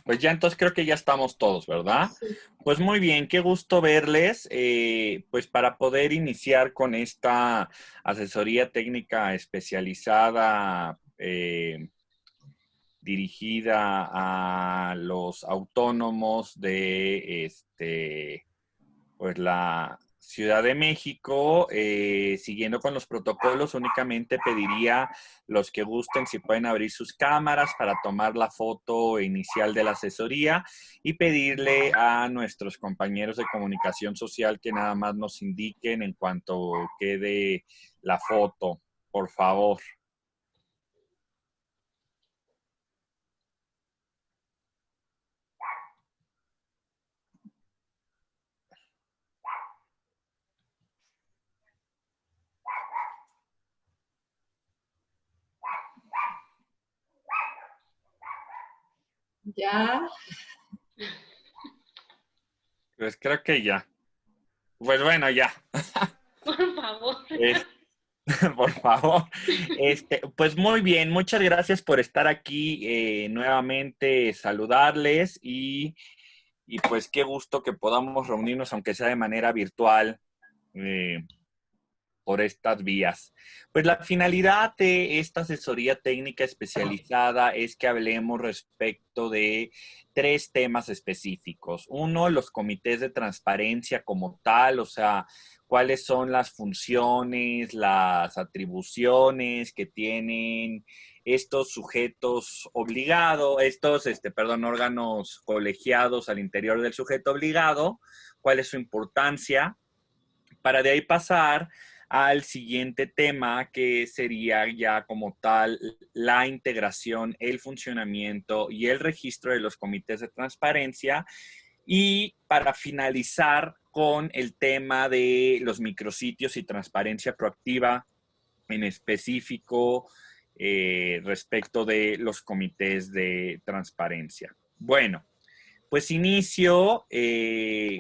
Pues ya entonces creo que ya estamos todos, ¿verdad? Sí. Pues muy bien, qué gusto verles. Pues para poder iniciar con esta asesoría técnica especializada dirigida a los autónomos de pues la Ciudad de México, siguiendo con los protocolos, únicamente pediría los que gusten si pueden abrir sus cámaras para tomar la foto inicial de la asesoría y pedirle a nuestros compañeros de comunicación social que nada más nos indiquen en cuanto quede la foto, por favor. Ya, Pues creo que ya. Pues bueno, ya. Por favor. Es- por favor. Pues muy bien, muchas gracias por estar aquí nuevamente, saludarles y pues qué gusto que podamos reunirnos, aunque sea de manera virtual, eh, por estas vías. Pues la finalidad de esta asesoría técnica especializada es que hablemos respecto de tres temas específicos. Uno, los comités de transparencia como tal, o sea, cuáles son las funciones, las atribuciones que tienen estos sujetos obligados, órganos colegiados al interior del sujeto obligado, cuál es su importancia, para de ahí pasar al siguiente tema, que sería ya como tal la integración, el funcionamiento y el registro de los comités de transparencia. Y para finalizar con el tema de los micrositios y transparencia proactiva, en específico respecto de los comités de transparencia. Bueno, pues inicio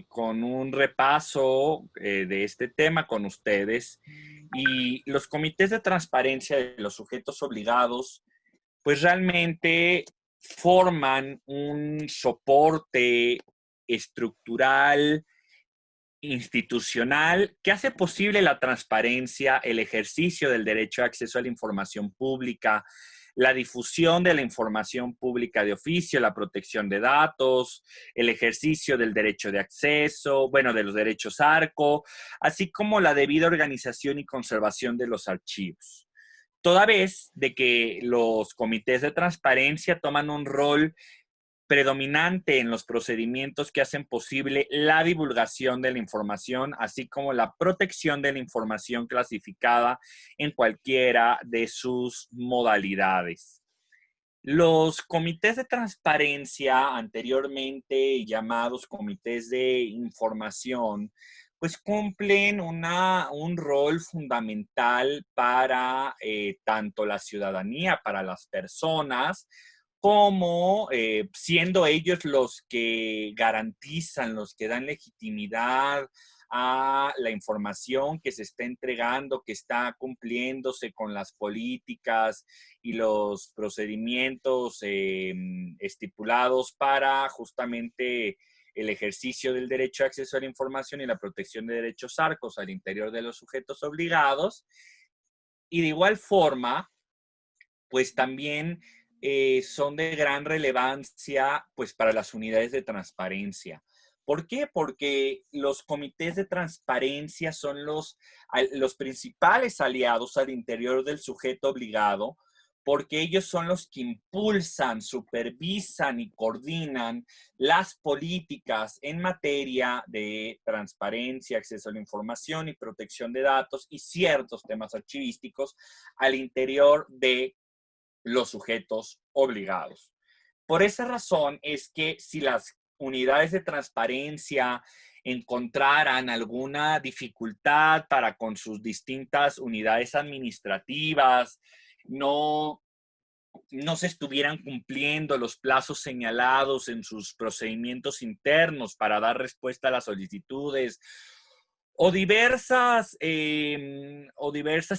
con un repaso de este tema con ustedes. Y los comités de transparencia de los sujetos obligados, pues realmente forman un soporte estructural, institucional, que hace posible la transparencia, el ejercicio del derecho a acceso a la información pública, la difusión de la información pública de oficio, la protección de datos, el ejercicio del derecho de acceso, bueno, de los derechos ARCO, así como la debida organización y conservación de los archivos. Toda vez de que los comités de transparencia toman un rol predominante en los procedimientos que hacen posible la divulgación de la información, así como la protección de la información clasificada en cualquiera de sus modalidades. Los comités de transparencia, anteriormente llamados comités de información, pues cumplen un rol fundamental para tanto la ciudadanía, para las personas, como siendo ellos los que garantizan, los que dan legitimidad a la información que se está entregando, que está cumpliéndose con las políticas y los procedimientos estipulados para justamente el ejercicio del derecho a acceso a la información y la protección de derechos arcos al interior de los sujetos obligados. Y de igual forma, pues también son de gran relevancia pues para las unidades de transparencia. ¿Por qué? Porque los comités de transparencia son los principales aliados al interior del sujeto obligado, porque ellos son los que impulsan, supervisan y coordinan las políticas en materia de transparencia, acceso a la información y protección de datos y ciertos temas archivísticos al interior de los sujetos obligados. Por esa razón es que si las unidades de transparencia encontraran alguna dificultad para con sus distintas unidades administrativas, no, no se estuvieran cumpliendo los plazos señalados en sus procedimientos internos para dar respuesta a las solicitudes o diversas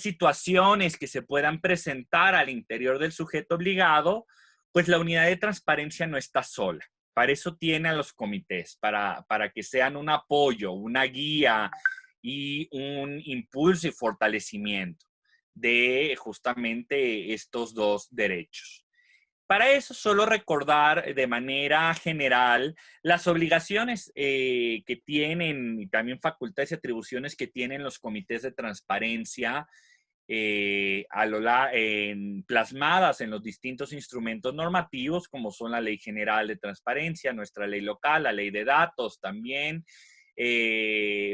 situaciones que se puedan presentar al interior del sujeto obligado, pues la unidad de transparencia no está sola. Para eso tiene a los comités, para que sean un apoyo, una guía y un impulso y fortalecimiento de justamente estos dos derechos. Para eso, solo recordar de manera general las obligaciones que tienen y también facultades y atribuciones que tienen los comités de transparencia plasmadas en los distintos instrumentos normativos, como son la Ley General de Transparencia, nuestra ley local, la Ley de Datos también,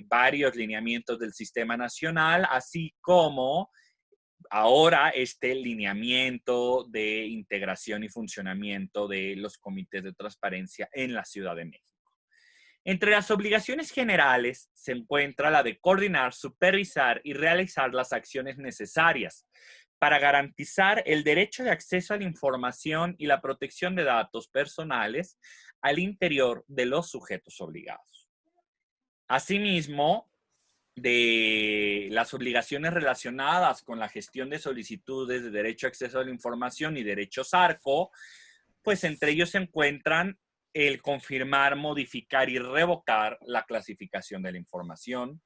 varios lineamientos del Sistema Nacional, así como ahora este lineamiento de integración y funcionamiento de los comités de transparencia en la Ciudad de México. Entre las obligaciones generales se encuentra la de coordinar, supervisar y realizar las acciones necesarias para garantizar el derecho de acceso a la información y la protección de datos personales al interior de los sujetos obligados. Asimismo, de las obligaciones relacionadas con la gestión de solicitudes de derecho a acceso a la información y derechos ARCO, pues entre ellos se encuentran el confirmar, modificar y revocar la clasificación de la información,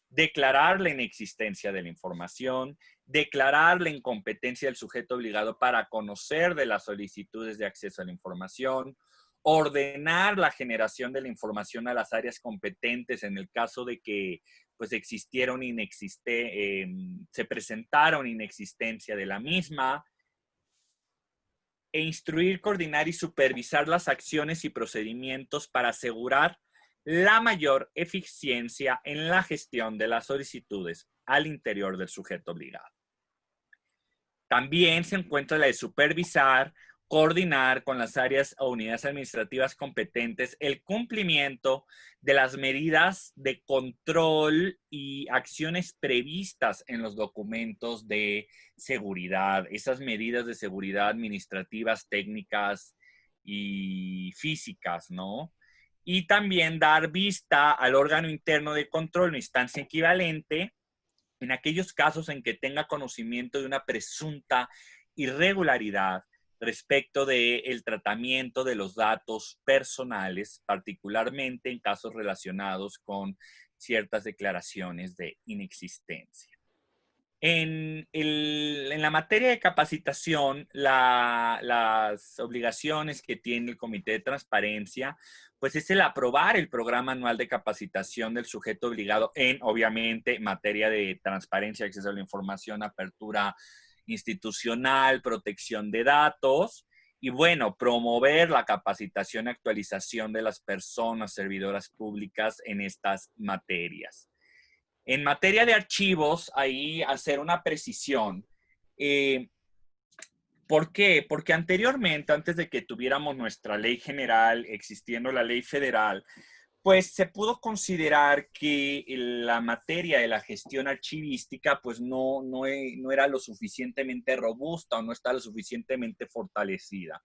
declarar la inexistencia de la información, declarar la incompetencia del sujeto obligado para conocer de las solicitudes de acceso a la información, ordenar la generación de la información a las áreas competentes en el caso de que pues existieron se presentara una inexistencia de la misma, e instruir, coordinar y supervisar las acciones y procedimientos para asegurar la mayor eficiencia en la gestión de las solicitudes al interior del sujeto obligado. También se encuentra la de supervisar, coordinar con las áreas o unidades administrativas competentes el cumplimiento de las medidas de control y acciones previstas en los documentos de seguridad, esas medidas de seguridad administrativas, técnicas y físicas, ¿no? Y también dar vista al órgano interno de control, una instancia equivalente, en aquellos casos en que tenga conocimiento de una presunta irregularidad respecto del tratamiento de los datos personales, particularmente en casos relacionados con ciertas declaraciones de inexistencia. En la materia de capacitación, las obligaciones que tiene el Comité de Transparencia, pues es el aprobar el programa anual de capacitación del sujeto obligado en, obviamente, materia de transparencia, acceso a la información, apertura institucional, protección de datos, y bueno, promover la capacitación y actualización de las personas servidoras públicas en estas materias. En materia de archivos, ahí hacer una precisión. ¿Por qué? Porque anteriormente, antes de que tuviéramos nuestra ley general, existiendo la ley federal, pues se pudo considerar que la materia de la gestión archivística pues no era lo suficientemente robusta o no está lo suficientemente fortalecida.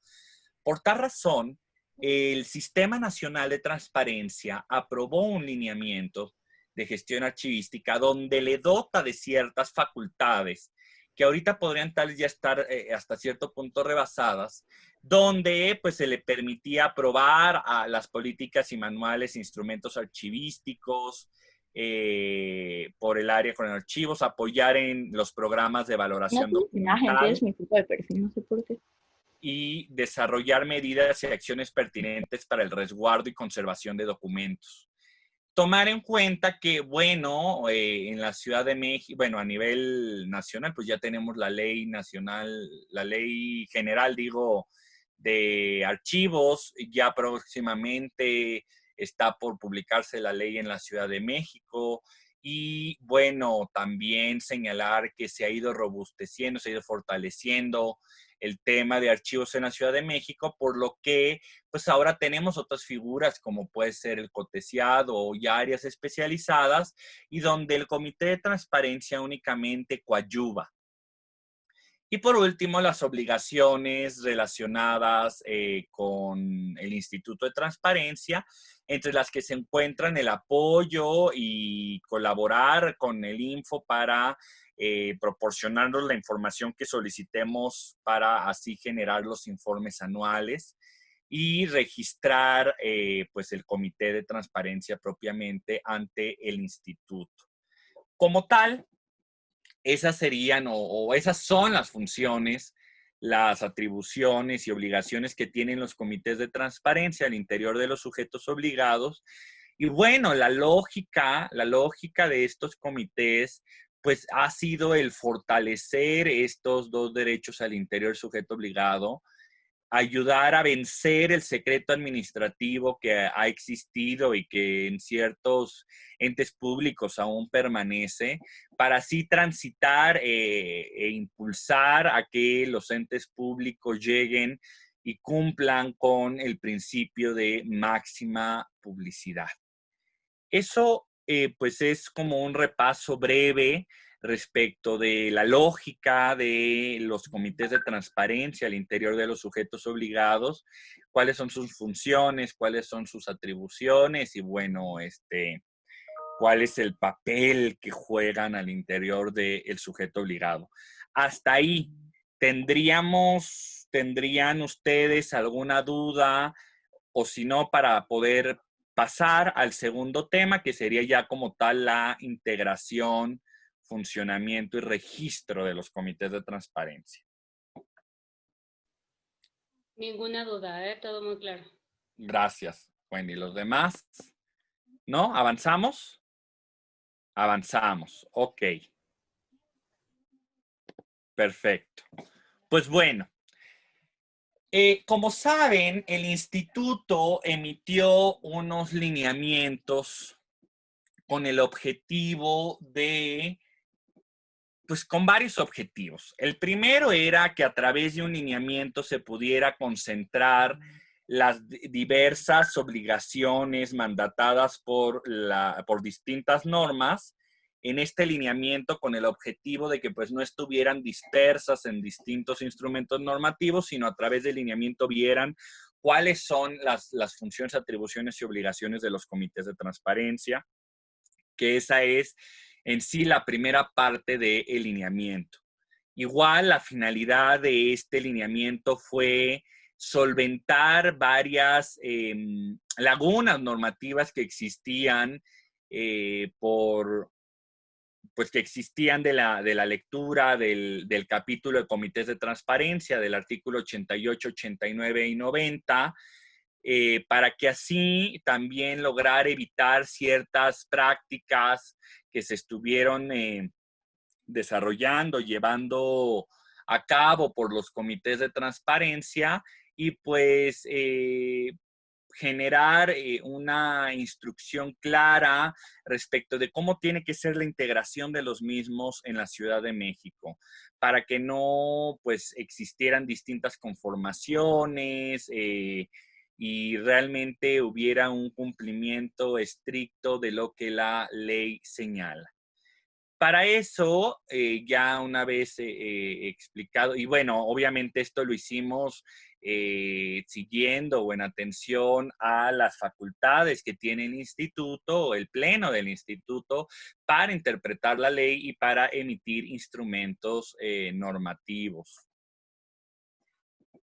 Por tal razón, el Sistema Nacional de Transparencia aprobó un lineamiento de gestión archivística donde le dota de ciertas facultades que ahorita podrían tal ya estar hasta cierto punto rebasadas, donde pues se le permitía aprobar a las políticas y manuales, instrumentos archivísticos por el área con archivos, apoyar en los programas de No valoración tienes imagen, documental tienes mi tipo de perfil, no sé por qué. y desarrollar medidas y acciones pertinentes para el resguardo y conservación de documentos. Tomar en cuenta que, bueno, en la Ciudad de México, bueno, a nivel nacional, pues ya tenemos la ley nacional, la ley general, digo, de archivos, ya próximamente está por publicarse la ley en la Ciudad de México y, bueno, también señalar que se ha ido robusteciendo, se ha ido fortaleciendo el tema de archivos en la Ciudad de México, por lo que pues ahora tenemos otras figuras como puede ser el coteciado y áreas especializadas y donde el Comité de Transparencia únicamente coadyuva. Y por último, las obligaciones relacionadas con el Instituto de Transparencia, entre las que se encuentran el apoyo y colaborar con el Info para proporcionarnos la información que solicitemos para así generar los informes anuales. y registrar pues el comité de transparencia propiamente ante el instituto. Como tal, esas serían o esas son las funciones, las atribuciones y obligaciones que tienen los comités de transparencia al interior de los sujetos obligados. Y bueno, la lógica de estos comités pues ha sido el fortalecer estos dos derechos al interior del sujeto obligado, ayudar a vencer el secreto administrativo que ha existido y que en ciertos entes públicos aún permanece, para así transitar e impulsar a que los entes públicos lleguen y cumplan con el principio de máxima publicidad. Eso pues es como un repaso breve respecto de la lógica de los comités de transparencia al interior de los sujetos obligados, cuáles son sus funciones, cuáles son sus atribuciones y bueno, cuál es el papel que juegan al interior del sujeto obligado. Hasta ahí, ¿tendrían ustedes alguna duda o si no, para poder pasar al segundo tema, que sería ya como tal la integración, funcionamiento y registro de los comités de transparencia? Ninguna duda, ¿eh? Todo muy claro. Gracias, Wendy. ¿Los demás? ¿No? ¿Avanzamos? Avanzamos. Ok. Perfecto. Pues bueno, como saben, el instituto emitió unos lineamientos con el objetivo de, pues con varios objetivos. El primero era que a través de un lineamiento se pudiera concentrar las diversas obligaciones mandatadas por distintas normas en este lineamiento con el objetivo de que pues no estuvieran dispersas en distintos instrumentos normativos, sino a través del lineamiento vieran cuáles son las funciones, atribuciones y obligaciones de los comités de transparencia, que esa es en sí la primera parte del lineamiento. Igual la finalidad de este lineamiento fue solventar varias lagunas normativas que existían pues que existían de la lectura del capítulo de comités de transparencia del artículo 88, 89 y 90, para que así también lograr evitar ciertas prácticas que se estuvieron desarrollando, llevando a cabo por los comités de transparencia y pues generar una instrucción clara respecto de cómo tiene que ser la integración de los mismos en la Ciudad de México, para que no pues existieran distintas conformaciones y realmente hubiera un cumplimiento estricto de lo que la ley señala. Para eso, ya una vez explicado, y bueno, obviamente esto lo hicimos siguiendo o en atención a las facultades que tiene el instituto o el pleno del instituto para interpretar la ley y para emitir instrumentos normativos.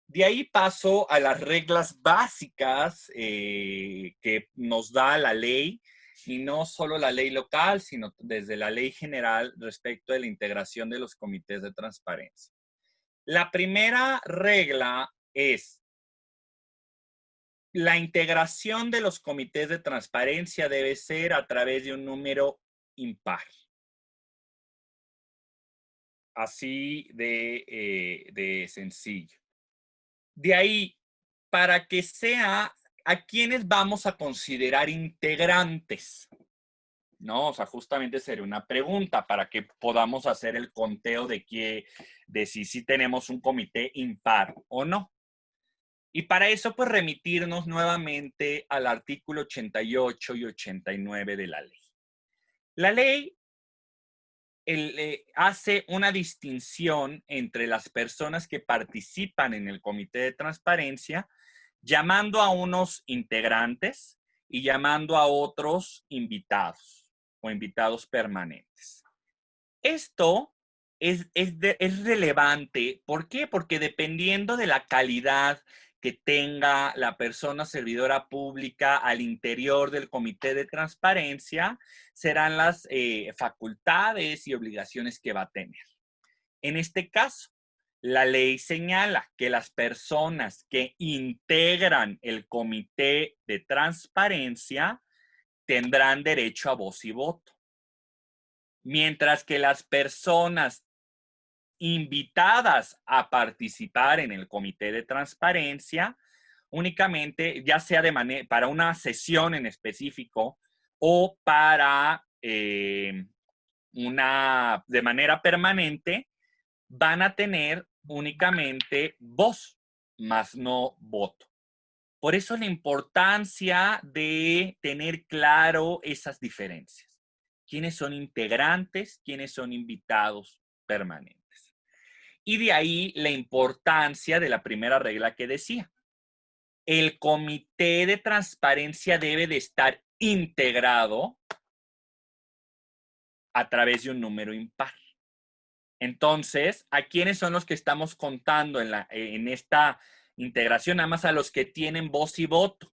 De ahí paso a las reglas básicas que nos da la ley, y no solo la ley local, sino desde la ley general respecto de la integración de los comités de transparencia. La primera regla es: la integración de los comités de transparencia debe ser a través de un número impar. Así de sencillo. De ahí, para que sea, ¿a quiénes vamos a considerar integrantes? No, o sea, justamente sería una pregunta para que podamos hacer el conteo de si tenemos un comité impar o no. Y para eso, pues, remitirnos nuevamente al artículo 88 y 89 de la ley. La ley hace una distinción entre las personas que participan en el comité de transparencia, llamando a unos integrantes y llamando a otros invitados o invitados permanentes. Esto es relevante. ¿Por qué? Porque dependiendo de la calidad que tenga la persona servidora pública al interior del comité de transparencia serán las facultades y obligaciones que va a tener. En este caso, la ley señala que las personas que integran el comité de transparencia tendrán derecho a voz y voto, mientras que las personas invitadas a participar en el comité de transparencia únicamente, ya sea para una sesión en específico o para de manera permanente, van a tener únicamente voz, más no voto. Por eso la importancia de tener claro esas diferencias. ¿Quiénes son integrantes? ¿Quiénes son invitados permanentes? Y de ahí la importancia de la primera regla que decía. El comité de transparencia debe de estar integrado a través de un número impar. Entonces, ¿a quiénes son los que estamos contando en esta integración? Nada más a los que tienen voz y voto.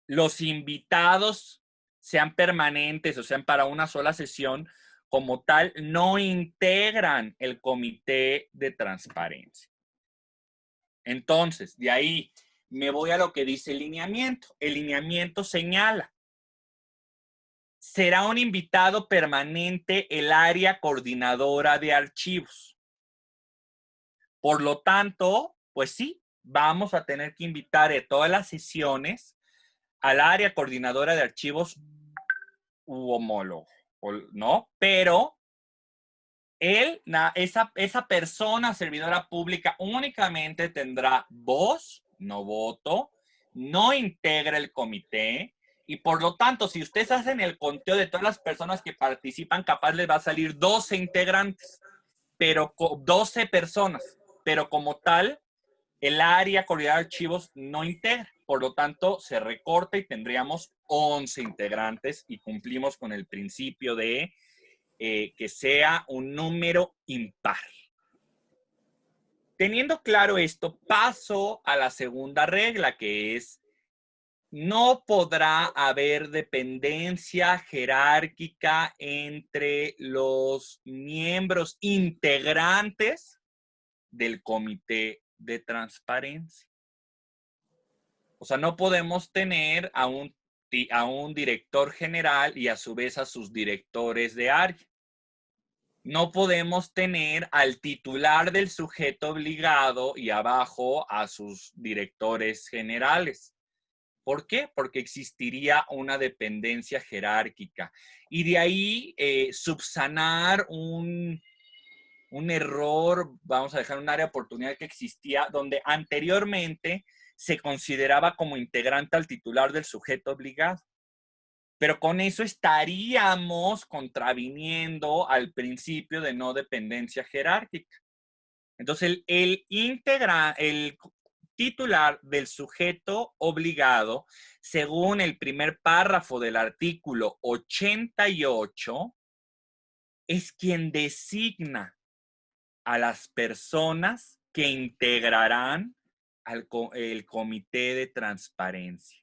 Los invitados, sean permanentes o sean para una sola sesión, como tal, no integran el comité de transparencia. Entonces, de ahí me voy a lo que dice el lineamiento. El lineamiento señala: será un invitado permanente el área coordinadora de archivos. Por lo tanto, pues sí, vamos a tener que invitar a todas las sesiones al área coordinadora de archivos u homólogo, ¿no? Pero esa persona servidora pública únicamente tendrá voz, no voto, no integra el comité. Y por lo tanto, si ustedes hacen el conteo de todas las personas que participan, capaz les va a salir 12 integrantes, pero 12 personas. Pero como tal, el área coordinadora de archivos no integra. Por lo tanto, se recorta y tendríamos 11 integrantes y cumplimos con el principio de que sea un número impar. Teniendo claro esto, paso a la segunda regla, que es: no podrá haber dependencia jerárquica entre los miembros integrantes del comité de transparencia. O sea, no podemos tener a un director general y a su vez a sus directores de área. No podemos tener al titular del sujeto obligado y abajo a sus directores generales. ¿Por qué? Porque existiría una dependencia jerárquica. Y de ahí subsanar un error, vamos a dejar un área de oportunidad que existía, donde anteriormente se consideraba como integrante al titular del sujeto obligado. Pero con eso estaríamos contraviniendo al principio de no dependencia jerárquica. Entonces, el titular del sujeto obligado, según el primer párrafo del artículo 88, es quien designa a las personas que integrarán el comité de transparencia,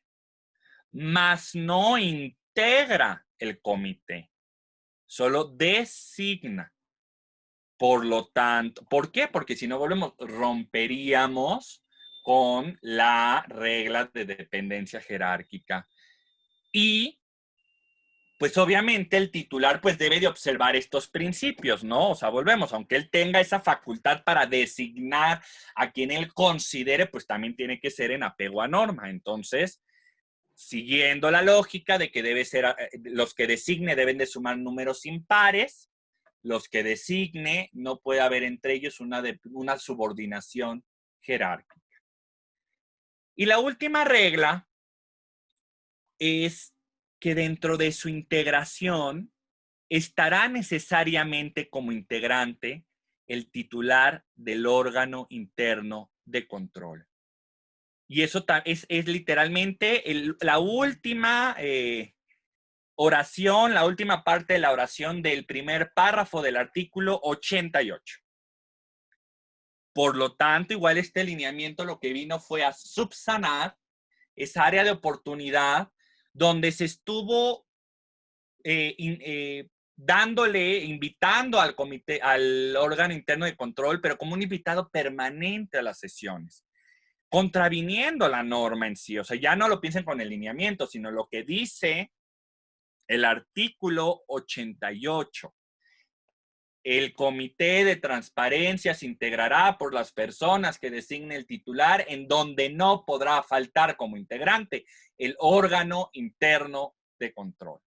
mas no integra el comité, solo designa. Por lo tanto, ¿por qué? Porque si no volvemos, romperíamos con la regla de dependencia jerárquica. Y, pues obviamente el titular pues debe de observar estos principios, ¿no? O sea, volvemos, aunque él tenga esa facultad para designar a quien él considere, pues también tiene que ser en apego a norma. Entonces, siguiendo la lógica de que debe ser, los que designe deben de sumar números impares, los que designe no puede haber entre ellos una subordinación jerárquica. Y la última regla es que dentro de su integración estará necesariamente como integrante el titular del órgano interno de control. Y eso es literalmente la última oración, la última parte de la oración del primer párrafo del artículo 88. Por lo tanto, igual este lineamiento lo que vino fue a subsanar esa área de oportunidad donde se estuvo invitando al comité, al órgano interno de control, pero como un invitado permanente a las sesiones, contraviniendo la norma en sí. O sea, ya no lo piensen con el lineamiento, sino lo que dice el artículo 88. El comité de transparencia se integrará por las personas que designe el titular, en donde no podrá faltar como integrante el órgano interno de control.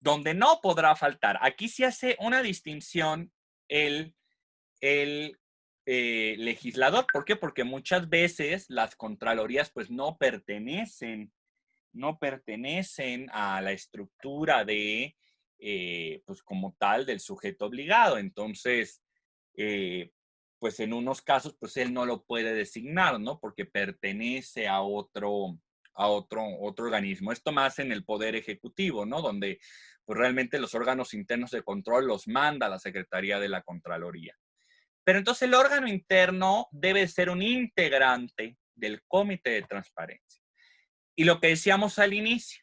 Donde no podrá faltar. Aquí se hace una distinción el legislador. ¿Por qué? Porque muchas veces las contralorías pues no pertenecen a la estructura de, pues como tal, del sujeto obligado. Entonces, pues en unos casos, pues él no lo puede designar, ¿no? Porque pertenece a otro organismo. Esto más en el Poder Ejecutivo, ¿no? Donde pues realmente los órganos internos de control los manda la Secretaría de la Contraloría. Pero entonces el órgano interno debe ser un integrante del Comité de Transparencia. Y lo que decíamos al inicio,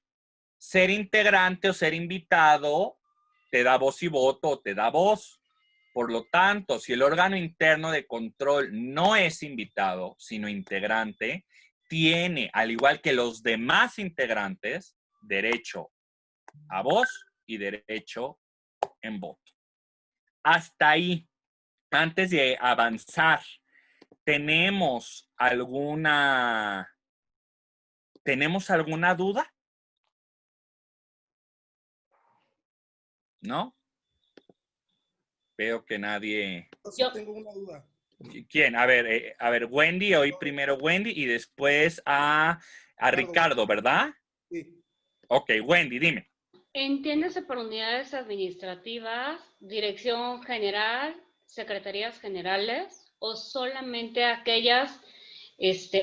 ser integrante o ser invitado te da voz y voto o te da voz. Por lo tanto, si el órgano interno de control no es invitado, sino integrante, tiene, al igual que los demás integrantes, derecho a voz y derecho en voto. Hasta ahí, antes de avanzar, ¿tenemos alguna duda? ¿No? Veo que nadie... Yo sí tengo una duda. ¿Quién? A ver, Wendy, hoy primero Wendy y después a Ricardo, ¿verdad? Sí. Ok, Wendy, dime. Entiéndase por unidades administrativas, dirección general, secretarías generales o solamente aquellas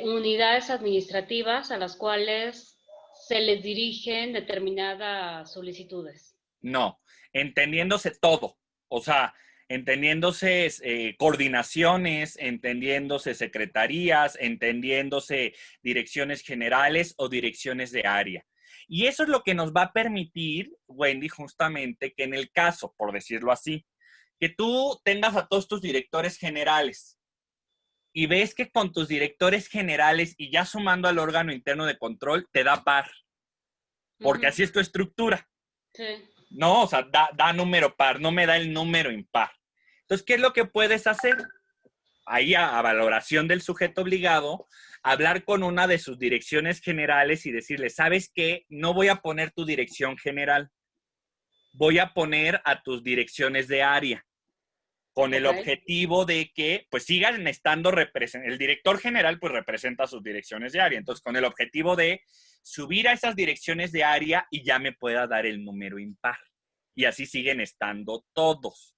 unidades administrativas a las cuales se les dirigen determinadas solicitudes. No, entendiéndose todo. O sea, entendiéndose coordinaciones, entendiéndose secretarías, entendiéndose direcciones generales o direcciones de área. Y eso es lo que nos va a permitir, Wendy, justamente que en el caso, por decirlo así, que tú tengas a todos tus directores generales y ves que con tus directores generales y ya sumando al órgano interno de control te da par, porque así es tu estructura. Sí. No, o sea, da número par, no me da el número impar. Entonces, ¿qué es lo que puedes hacer? Ahí a valoración del sujeto obligado, hablar con una de sus direcciones generales y decirle, ¿sabes qué? No voy a poner tu dirección general, voy a poner a tus direcciones de área, con el objetivo de que pues sigan estando el director general pues representa sus direcciones de área, entonces con el objetivo de subir a esas direcciones de área y ya me pueda dar el número impar. Y así siguen estando todos,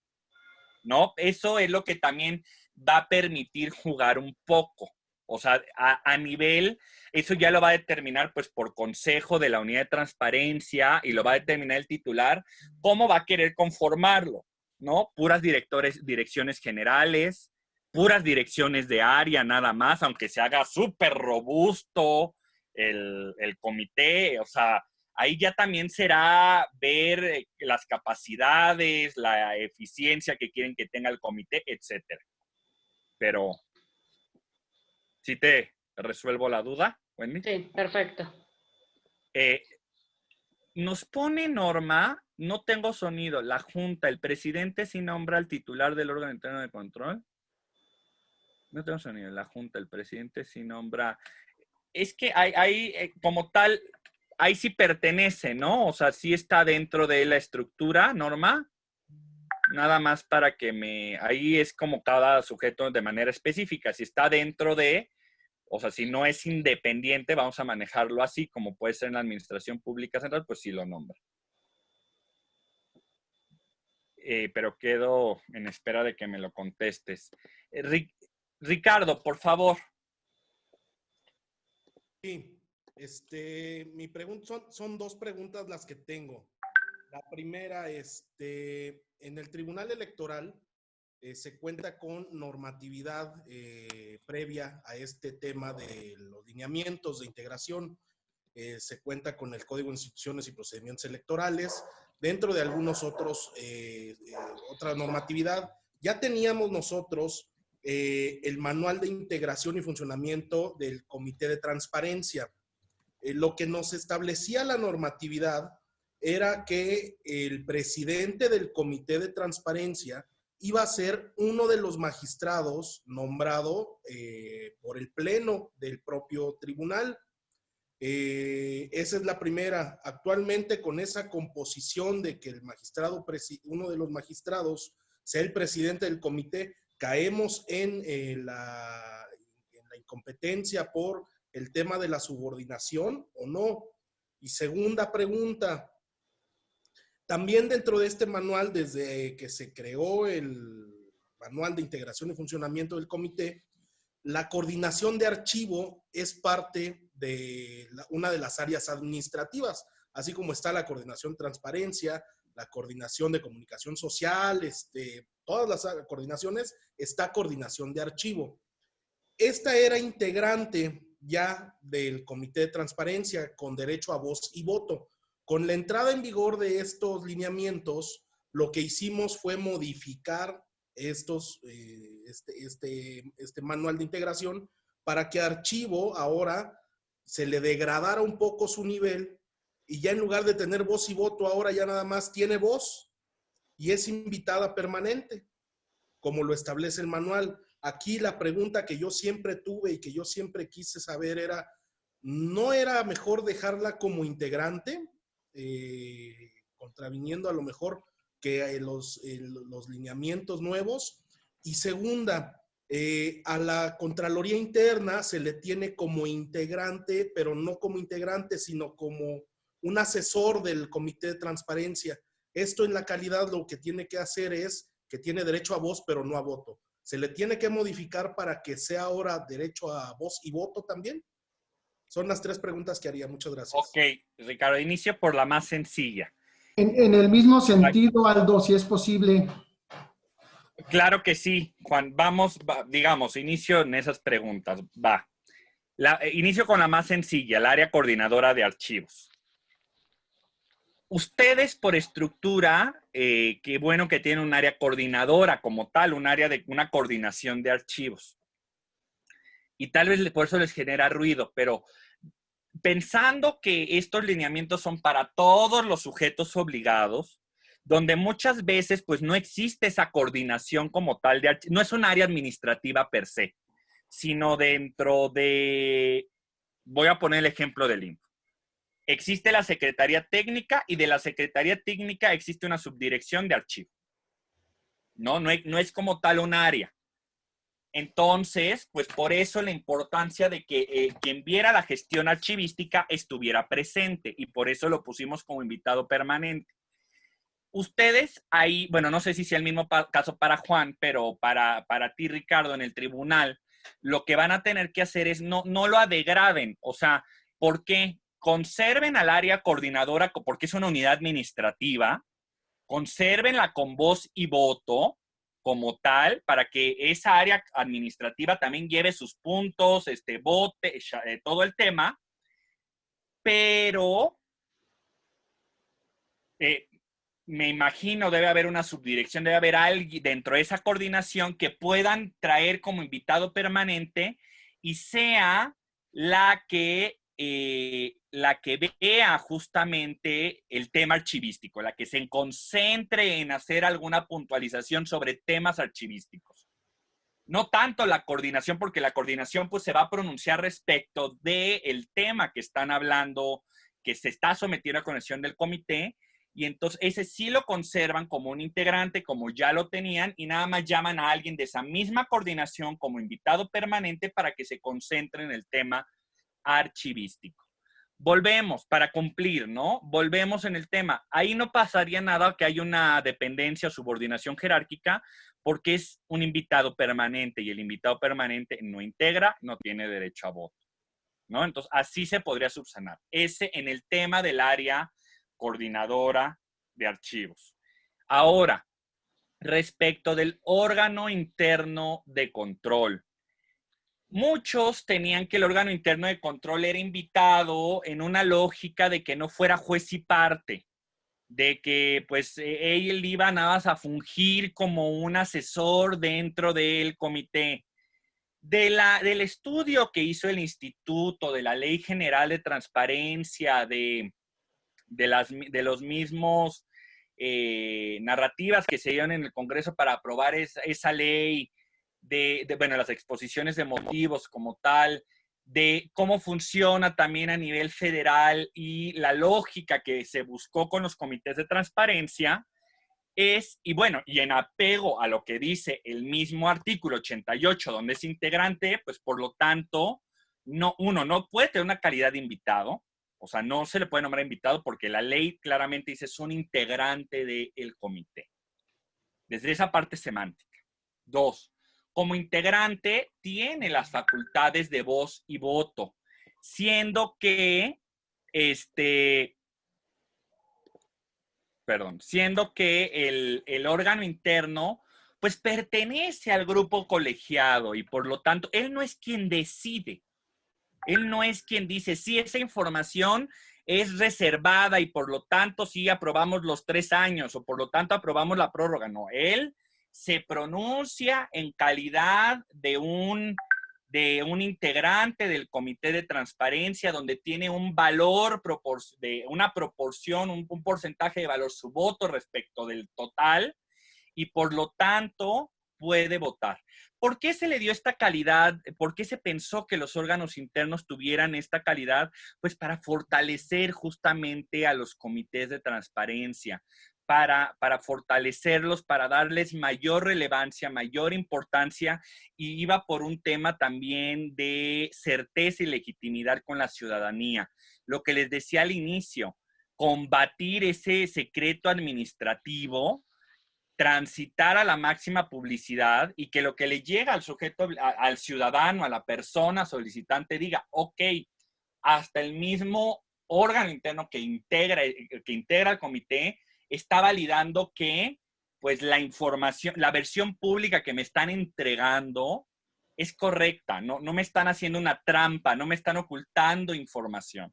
¿no? Eso es lo que también va a permitir jugar un poco. O sea, a nivel, eso ya lo va a determinar pues por consejo de la unidad de transparencia y lo va a determinar el titular, cómo va a querer conformarlo, ¿no? Puras direcciones generales, puras direcciones de área nada más, aunque se haga súper robusto el comité, o sea, ahí ya también será ver las capacidades, la eficiencia que quieren que tenga el comité, etcétera. Pero, ¿sí te resuelvo la duda, Wendy? Sí, perfecto. Nos pone Norma, no tengo sonido, la Junta, el presidente sí nombra al titular del órgano interno de control. No tengo sonido, la Junta, el presidente sí nombra. Es que hay como tal, ahí sí pertenece, ¿no? O sea, sí está dentro de la estructura, Norma. Nada más para que ahí es como cada sujeto de manera específica. Si está dentro de, o sea, si no es independiente, vamos a manejarlo así, como puede ser en la administración pública central, pues sí lo nombra. Pero quedo en espera de que me lo contestes. Ricardo, por favor. Sí, mi pregunta son dos preguntas las que tengo. La primera, en el Tribunal Electoral, se cuenta con normatividad previa a este tema de los lineamientos de integración. Se cuenta con el Código de Instituciones y Procedimientos Electorales, dentro de algunos otros, otra normatividad. Ya teníamos nosotros el Manual de Integración y Funcionamiento del Comité de Transparencia. Lo que nos establecía la normatividad era que el presidente del Comité de Transparencia iba a ser uno de los magistrados nombrado por el Pleno del propio tribunal. Esa es la primera. Actualmente, con esa composición de que el magistrado, uno de los magistrados, sea el presidente del comité, caemos en la incompetencia por el tema de la subordinación o no. Y segunda pregunta, también dentro de este manual, desde que se creó el Manual de Integración y Funcionamiento del Comité, la coordinación de archivo es parte de una de las áreas administrativas, así como está la coordinación de transparencia, la coordinación de comunicación social, todas las coordinaciones, está coordinación de archivo. Esta era integrante ya del Comité de Transparencia con derecho a voz y voto. Con la entrada en vigor de estos lineamientos, lo que hicimos fue modificar este manual de integración para que archivo ahora se le degradara un poco su nivel y ya en lugar de tener voz y voto, ahora ya nada más tiene voz y es invitada permanente, como lo establece el manual. Aquí la pregunta que yo siempre tuve y que yo siempre quise saber era, ¿no era mejor dejarla como integrante? Contraviniendo a lo mejor que los lineamientos nuevos. Y segunda, a la Contraloría Interna se le tiene como integrante, pero no como integrante, sino como un asesor del Comité de Transparencia. Esto en la calidad lo que tiene que hacer es que tiene derecho a voz, pero no a voto. ¿Se le tiene que modificar para que sea ahora derecho a voz y voto también? Son las tres preguntas que haría. Muchas gracias. Ok, Ricardo, inicio por la más sencilla. En el mismo sentido, Aldo, si es posible. Claro que sí, Juan. Vamos, digamos, inicio en esas preguntas. Va. Inicio con la más sencilla, el área coordinadora de archivos. Ustedes por estructura, qué bueno que tienen un área coordinadora como tal, un área de una coordinación de archivos. Y tal vez por eso les genera ruido, pero pensando que estos lineamientos son para todos los sujetos obligados, donde muchas veces pues no existe esa coordinación como tal de archivos, no es un área administrativa per se, sino dentro de, voy a poner el ejemplo del INPO. Existe la Secretaría Técnica y de la Secretaría Técnica existe una subdirección de archivo. No es como tal un área. Entonces, pues por eso la importancia de que quien viera la gestión archivística estuviera presente y por eso lo pusimos como invitado permanente. Ustedes ahí, bueno, no sé si sea el mismo caso para Juan, pero para ti, Ricardo, en el tribunal, lo que van a tener que hacer es no lo degraden. O sea, ¿por qué? Conserven al área coordinadora porque es una unidad administrativa, consérvenla con voz y voto como tal, para que esa área administrativa también lleve sus puntos, vote, todo el tema, pero me imagino debe haber una subdirección, debe haber alguien dentro de esa coordinación que puedan traer como invitado permanente y sea la que vea justamente el tema archivístico, la que se concentre en hacer alguna puntualización sobre temas archivísticos. No tanto la coordinación, porque la coordinación pues se va a pronunciar respecto del tema que están hablando, que se está sometiendo a conexión del comité, y entonces ese sí lo conservan como un integrante, como ya lo tenían, y nada más llaman a alguien de esa misma coordinación como invitado permanente para que se concentre en el tema archivístico. Volvemos para cumplir, ¿no? Volvemos en el tema. Ahí no pasaría nada que haya una dependencia o subordinación jerárquica porque es un invitado permanente y el invitado permanente no integra, no tiene derecho a voto, ¿no? Entonces, así se podría subsanar. Ese en el tema del área coordinadora de archivos. Ahora, respecto del órgano interno de control. Muchos tenían que el órgano interno de control era invitado en una lógica de que no fuera juez y parte, de que pues él iba nada más a fungir como un asesor dentro del comité. Del estudio que hizo el instituto, de la Ley General de Transparencia, de los mismos narrativas que se dieron en el Congreso para aprobar esa ley, bueno, las exposiciones de motivos como tal, de cómo funciona también a nivel federal y la lógica que se buscó con los comités de transparencia y bueno, y en apego a lo que dice el mismo artículo 88, donde es integrante, pues por lo tanto, uno no puede tener una calidad de invitado, o sea, no se le puede nombrar invitado porque la ley claramente dice son integrante del comité. Desde esa parte semántica. 2, como integrante tiene las facultades de voz y voto, siendo que el órgano interno pues pertenece al grupo colegiado y por lo tanto él no es quien decide. Él no es quien dice, sí, esa información es reservada y por lo tanto sí aprobamos los 3 años o por lo tanto aprobamos la prórroga. No, él se pronuncia en calidad de un integrante del comité de transparencia donde tiene un valor, una proporción, un porcentaje de valor su voto respecto del total y por lo tanto puede votar. ¿Por qué se le dio esta calidad? ¿Por qué se pensó que los órganos internos tuvieran esta calidad? Pues para fortalecer justamente a los comités de transparencia, para fortalecerlos, para darles mayor relevancia, mayor importancia, y iba por un tema también de certeza y legitimidad con la ciudadanía. Lo que les decía al inicio, combatir ese secreto administrativo, transitar a la máxima publicidad y que lo que le llega al sujeto, al ciudadano, a la persona solicitante, diga, ok, hasta el mismo órgano interno que integra el comité está validando que pues la información, la versión pública que me están entregando es correcta, no me están haciendo una trampa, no me están ocultando información,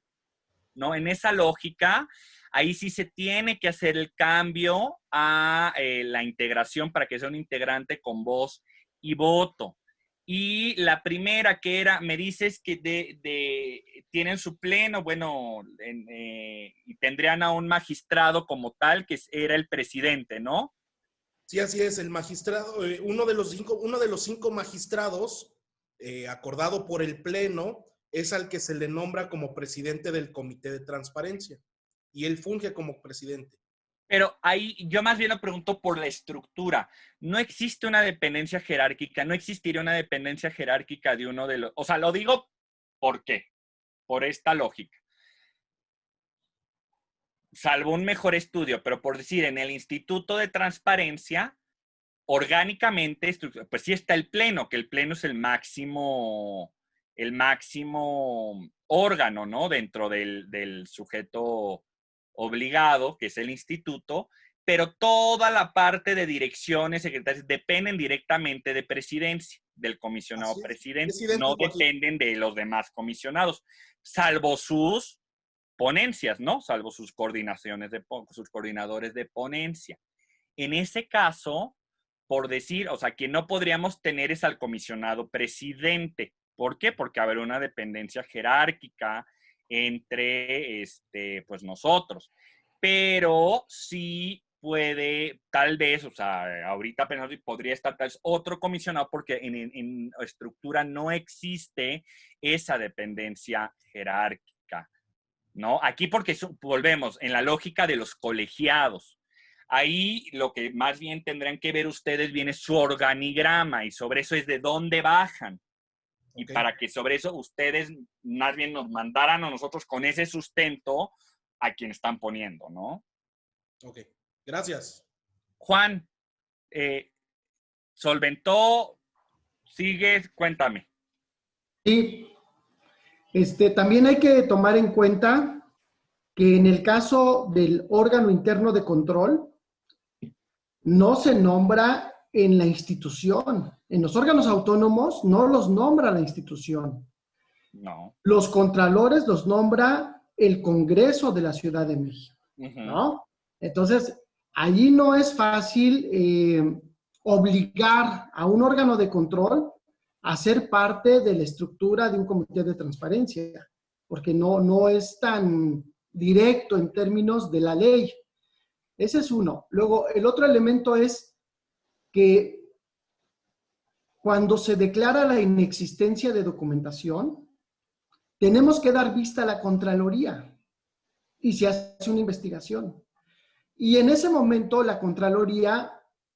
¿no? En esa lógica, ahí sí se tiene que hacer el cambio a la integración para que sea un integrante con voz y voto. Y la primera que era, me dices que tienen su pleno, bueno, y tendrían a un magistrado como tal, que era el presidente, ¿no? Sí, así es, el magistrado, uno de los 5 magistrados, acordado por el pleno, es al que se le nombra como presidente del comité de transparencia. Y él funge como presidente. Pero ahí yo más bien lo pregunto por la estructura. No existe una dependencia jerárquica, no existiría una dependencia jerárquica de uno de los... O sea, lo digo ¿por qué? Por esta lógica. Salvo un mejor estudio, pero por decir, en el Instituto de Transparencia, orgánicamente, pues sí está el pleno, que el pleno es el máximo órgano, ¿no? Dentro del sujeto obligado, que es el instituto, pero toda la parte de direcciones, secretarias, dependen directamente de presidencia, del comisionado presidente, no dependen de los demás comisionados, salvo sus ponencias, ¿no? Salvo sus sus coordinadores de ponencia. En ese caso, por decir, o sea, quien no podríamos tener es al comisionado presidente. ¿Por qué? Porque habrá una dependencia jerárquica entre pues nosotros. Pero sí puede, tal vez, o sea, ahorita apenas podría estar tal vez otro comisionado porque en estructura no existe esa dependencia jerárquica, ¿no? Aquí porque volvemos en la lógica de los colegiados. Ahí lo que más bien tendrán que ver ustedes bien es su organigrama y sobre eso es de dónde bajan. Y para que sobre eso ustedes más bien nos mandaran a nosotros con ese sustento a quien están poniendo, ¿no? Ok, gracias. Juan, ¿solventó? ¿Sigues? Cuéntame. Sí. También hay que tomar en cuenta que en el caso del órgano interno de control, no se nombra en la institución. En los órganos autónomos no los nombra la institución. No. Los contralores los nombra el Congreso de la Ciudad de México, ¿no? Entonces, allí no es fácil obligar a un órgano de control a ser parte de la estructura de un comité de transparencia, porque no es tan directo en términos de la ley. Ese es uno. Luego, el otro elemento es que cuando se declara la inexistencia de documentación, tenemos que dar vista a la Contraloría y se hace una investigación. Y en ese momento la Contraloría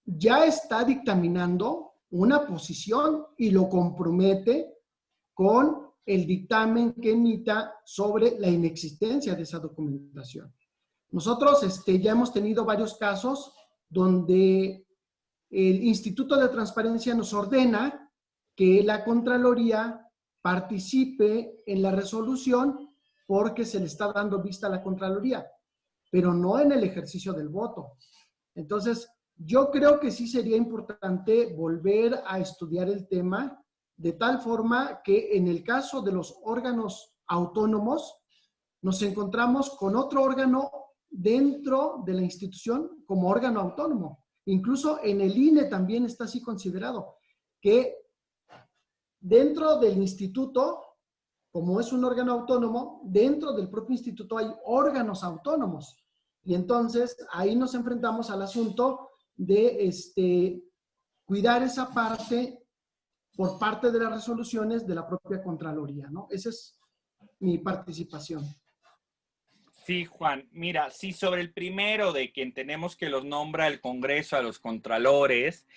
ya está dictaminando una posición y lo compromete con el dictamen que emita sobre la inexistencia de esa documentación. Nosotros ya hemos tenido varios casos donde el Instituto de Transparencia nos ordena que la Contraloría participe en la resolución porque se le está dando vista a la Contraloría, pero no en el ejercicio del voto. Entonces, yo creo que sí sería importante volver a estudiar el tema de tal forma que en el caso de los órganos autónomos nos encontramos con otro órgano dentro de la institución como órgano autónomo. Incluso en el INE también está así considerado, que dentro del instituto, como es un órgano autónomo, dentro del propio instituto hay órganos autónomos. Y entonces ahí nos enfrentamos al asunto de cuidar esa parte por parte de las resoluciones de la propia Contraloría, ¿no? Esa es mi participación. Sí, Juan. Mira, sí, sobre el primero de que entendemos que los nombra el Congreso a los contralores,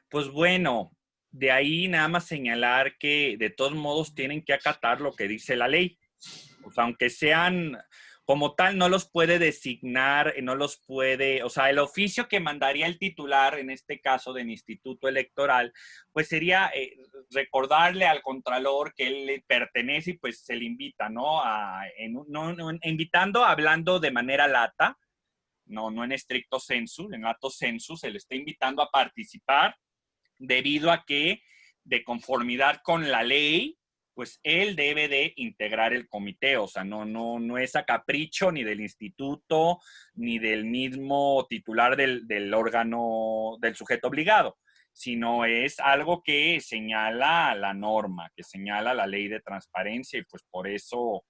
pues bueno, de ahí nada más señalar que de todos modos tienen que acatar lo que dice la ley. O sea, aunque sean como tal, no los puede designar, no los puede, o sea, el oficio que mandaría el titular, en este caso del Instituto Electoral, pues sería recordarle al contralor que él le pertenece y pues se le invita, ¿no? Invitando, hablando de manera lata, no en estricto sensu, en lato sensu, se le está invitando a participar debido a que, de conformidad con la ley, pues él debe de integrar el comité, o sea, no es a capricho ni del instituto, ni del mismo titular del órgano, del sujeto obligado, sino es algo que señala la norma, que señala la ley de transparencia y pues por eso,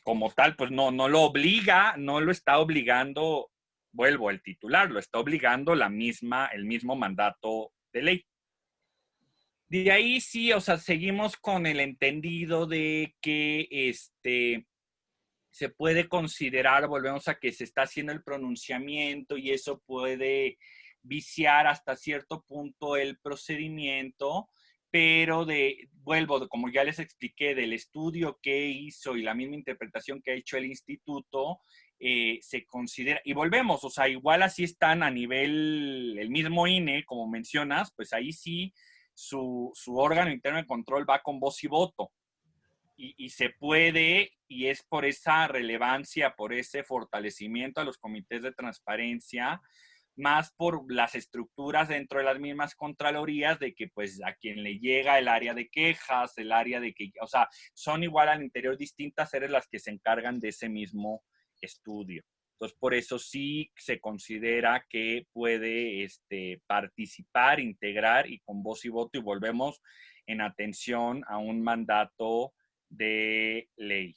como tal, pues no lo obliga, no lo está obligando, vuelvo, el titular, lo está obligando el mismo mandato de ley. De ahí sí, o sea, seguimos con el entendido de que se puede considerar, volvemos a que se está haciendo el pronunciamiento y eso puede viciar hasta cierto punto el procedimiento, pero vuelvo, como ya les expliqué, del estudio que hizo y la misma interpretación que ha hecho el instituto, se considera, y volvemos, o sea, igual así están a nivel, el mismo INE, como mencionas, pues ahí sí su órgano interno de control va con voz y voto. Y se puede, y es por esa relevancia, por ese fortalecimiento a los comités de transparencia, más por las estructuras dentro de las mismas contralorías, de que pues a quien le llega el área de quejas, el área de que, o sea, son igual al interior distintas áreas las que se encargan de ese mismo estudio. Entonces, por eso sí se considera que puede participar, integrar y con voz y voto, y volvemos en atención a un mandato de ley.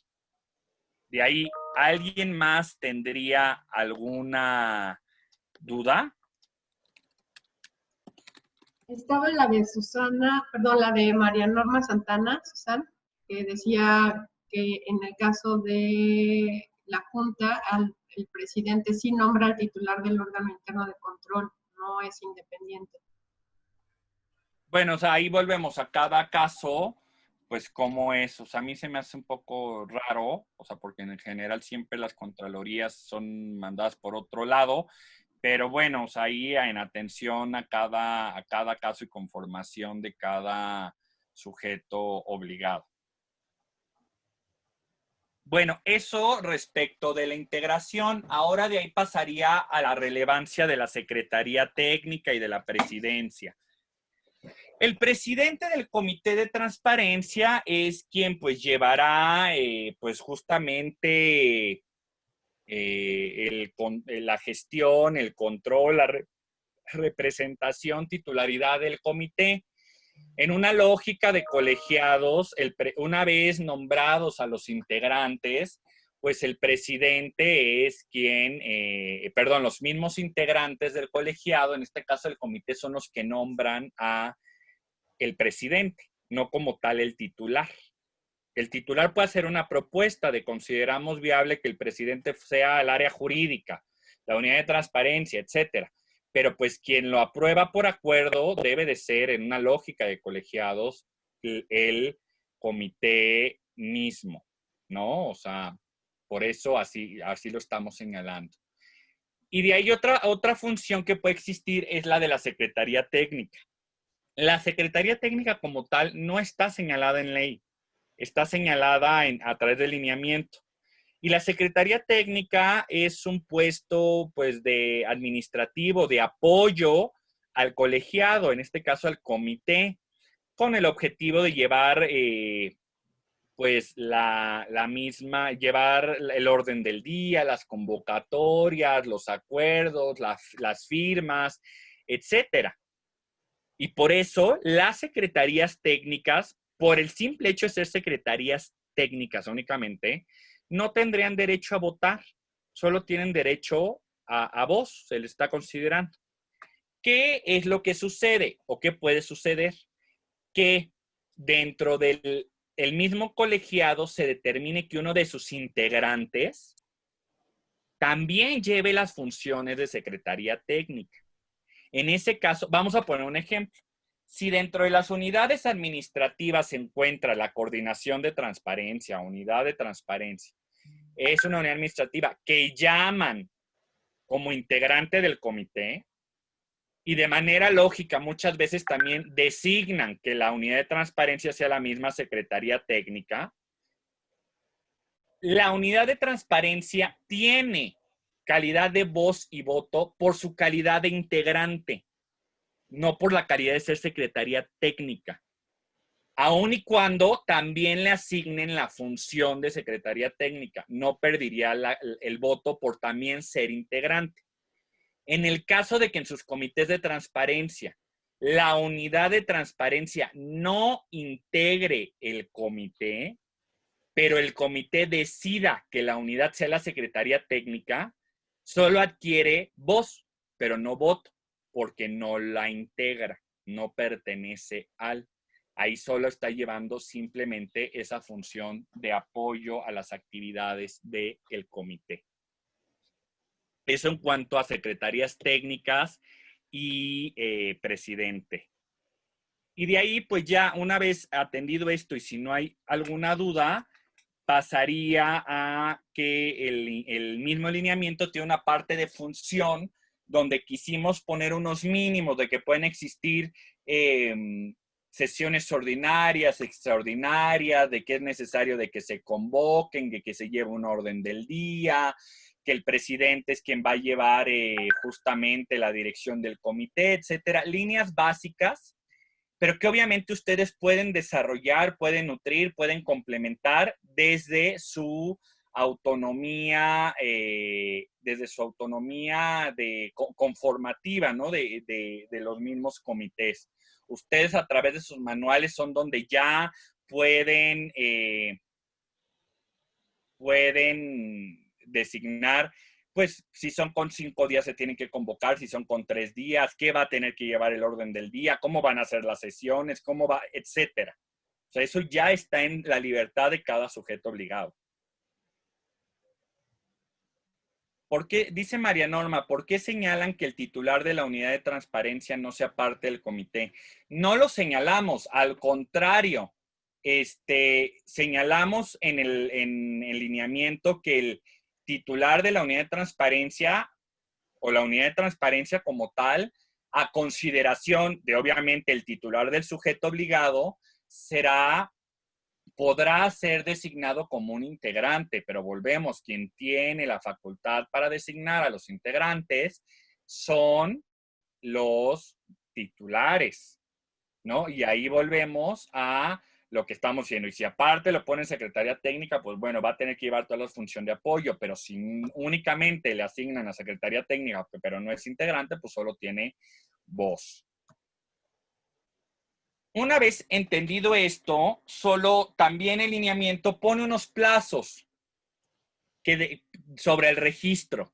De ahí, ¿alguien más tendría alguna duda? Estaba la de Susana, perdón, la de María Norma Santana, Susana, que decía que en el caso de la Junta, el presidente sí nombra al titular del órgano interno de control, no es independiente. Bueno, o sea, ahí volvemos a cada caso, pues cómo es. O sea, a mí se me hace un poco raro, o sea, porque en general siempre las contralorías son mandadas por otro lado, pero bueno, o sea, ahí en atención a cada caso y conformación de cada sujeto obligado. Bueno, eso respecto de la integración. Ahora de ahí pasaría a la relevancia de la Secretaría Técnica y de la Presidencia. El presidente del Comité de Transparencia es quien pues llevará pues justamente la gestión, el control, la representación, titularidad del comité. En una lógica de colegiados, una vez nombrados a los integrantes, pues el presidente es quien, los mismos integrantes del colegiado, en este caso el comité, son los que nombran a el presidente, no como tal el titular. El titular puede hacer una propuesta de consideramos viable que el presidente sea el área jurídica, la unidad de transparencia, etcétera. Pero pues quien lo aprueba por acuerdo debe de ser, en una lógica de colegiados, el comité mismo, ¿no? O sea, por eso así lo estamos señalando. Y de ahí otra función que puede existir es la de la Secretaría Técnica. La Secretaría Técnica como tal no está señalada en ley, está señalada a través del lineamiento. Y la Secretaría Técnica es un puesto pues de administrativo, de apoyo al colegiado, en este caso al comité, con el objetivo de llevar pues llevar el orden del día, las convocatorias, los acuerdos, las firmas, etcétera. Y por eso las secretarías técnicas, por el simple hecho de ser secretarías técnicas únicamente, no tendrían derecho a votar, solo tienen derecho a voz, se les está considerando. ¿Qué es lo que sucede o qué puede suceder? Que dentro del mismo colegiado se determine que uno de sus integrantes también lleve las funciones de secretaría técnica. En ese caso, vamos a poner un ejemplo. Si dentro de las unidades administrativas se encuentra la coordinación de transparencia, unidad de transparencia, es una unidad administrativa que llaman como integrante del comité y de manera lógica muchas veces también designan que la unidad de transparencia sea la misma secretaría técnica, la unidad de transparencia tiene calidad de voz y voto por su calidad de integrante, no por la calidad de ser secretaría técnica. Aun y cuando también le asignen la función de secretaría técnica, no perdería el voto por también ser integrante. En el caso de que en sus comités de transparencia la unidad de transparencia no integre el comité, pero el comité decida que la unidad sea la secretaría técnica, solo adquiere voz, pero no voto, porque no la integra, no pertenece al. Ahí solo está llevando simplemente esa función de apoyo a las actividades del comité. Eso en cuanto a secretarías técnicas y presidente. Y de ahí, pues ya una vez atendido esto y si no hay alguna duda, pasaría a que el mismo lineamiento tiene una parte de función donde quisimos poner unos mínimos de que pueden existir sesiones ordinarias, extraordinarias, de que es necesario de que se convoquen, de que se lleve un orden del día, que el presidente es quien va a llevar justamente la dirección del comité, etcétera. Líneas básicas, pero que obviamente ustedes pueden desarrollar, pueden nutrir, pueden complementar desde su autonomía, conformativa, ¿no? De los mismos comités. Ustedes a través de sus manuales son donde ya pueden designar, pues si son con 5 días se tienen que convocar, si son con 3 días, qué va a tener que llevar el orden del día, cómo van a ser las sesiones, cómo va, etcétera. O sea, eso ya está en la libertad de cada sujeto obligado. ¿Por qué, dice María Norma, por qué señalan que el titular de la unidad de transparencia no sea parte del comité? No lo señalamos, al contrario, señalamos en el lineamiento que el titular de la unidad de transparencia o la unidad de transparencia como tal, a consideración de obviamente el titular del sujeto obligado, será podrá ser designado como un integrante, pero volvemos, quien tiene la facultad para designar a los integrantes son los titulares, ¿no? Y ahí volvemos a lo que estamos diciendo. Y si aparte lo pone en Secretaría Técnica, pues bueno, va a tener que llevar toda la función de apoyo, pero si únicamente le asignan a Secretaría Técnica, pero no es integrante, pues solo tiene voz. Una vez entendido esto, solo también el lineamiento pone unos plazos sobre el registro.